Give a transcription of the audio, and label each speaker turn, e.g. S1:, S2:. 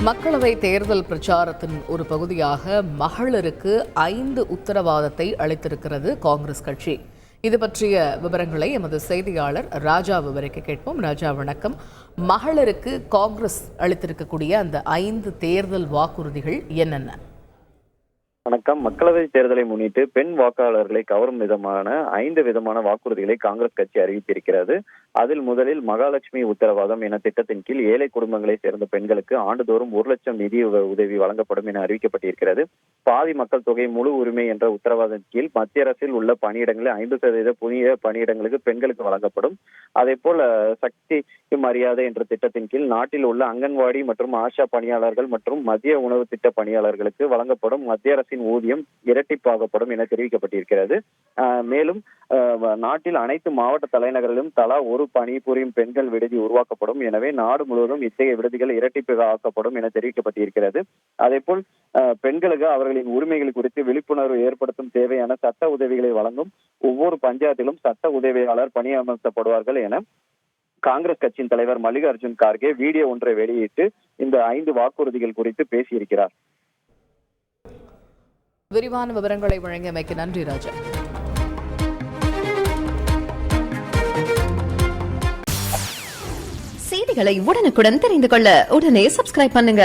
S1: மக்களவை தேர்தல் பிரச்சாரத்தின் ஒரு பகுதியாக மகளிருக்கு 5 உத்தரவாதத்தை அளித்திருக்கிறது காங்கிரஸ் கட்சி. இது பற்றிய விவரங்களை எமது செய்தியாளர் ராஜா விவரிக்க கேட்போம். ராஜா, வணக்கம். மகளிருக்கு காங்கிரஸ் அளித்திருக்கக்கூடிய அந்த 5 தேர்தல் வாக்குறுதிகள் என்னென்ன?
S2: வணக்கம். மக்களவை தேர்தலை முன்னிட்டு பெண் வாக்காளர்களை கவரும் விதமான 5 விதமான வாக்குறுதிகளை காங்கிரஸ் கட்சி அறிவித்திருக்கிறது. அதில் முதலில் மகாலட்சுமி உத்தரவாதம் என திட்டத்தின் கீழ் ஏழை குடும்பங்களை சேர்ந்த பெண்களுக்கு ஆண்டுதோறும் 1 லட்சம் நிதி உதவி வழங்கப்படும் என அறிவிக்கப்பட்டிருக்கிறது. பாதி மக்கள் தொகை முழு உரிமை என்ற உத்தரவாதத்தின் கீழ் மத்திய அரசில் உள்ள பணியிடங்களில் 5% புதிய பணியிடங்களுக்கு பெண்களுக்கு வழங்கப்படும். அதே போல சக்தி மரியாதை என்ற திட்டத்தின் கீழ் நாட்டில் உள்ள அங்கன்வாடி மற்றும் ஆஷா பணியாளர்கள் மற்றும் மதிய உணவு திட்ட பணியாளர்களுக்கு வழங்கப்படும் மத்திய அரசின் ஊதியம் இரட்டிப்பாகப்படும் என தெரிவிக்கப்பட்டிருக்கிறது. மேலும் நாட்டில் அனைத்து மாவட்ட தலைநகரிலும் தலா ஒரு பணிபுரியும் பெண்கள் விடுதி உருவாக்கப்படும். எனவே நாடு முழுவதும் இத்தகைய விடுதிகள் இரட்டிப்பாக ஆக்கப்படும் என தெரிவிக்கப்பட்டிருக்கிறது. அதே போல் பெண்களுக்கு அவர்களின் உரிமைகள் குறித்து விழிப்புணர்வு ஏற்படுத்தும் தேவையான சட்ட உதவிகளை வழங்கும் ஒவ்வொரு பஞ்சாயத்திலும் சட்ட உதவியாளர் பணியமர்த்தப்படுவார்கள் என காங்கிரஸ் கட்சியின் தலைவர் மல்லிகார்ஜுன் கார்கே வீடியோ ஒன்றை வெளியிட்டு இந்த 5 வாக்குறுதிகள் குறித்து பேசியிருக்கிறார்.
S1: விரிவான விவரங்களை வழங்கியமைக்கு நன்றி ராஜா.
S3: செய்திகளை உடனுக்குடன் தெரிந்து கொள்ள உடனே சப்ஸ்கிரைப் பண்ணுங்க.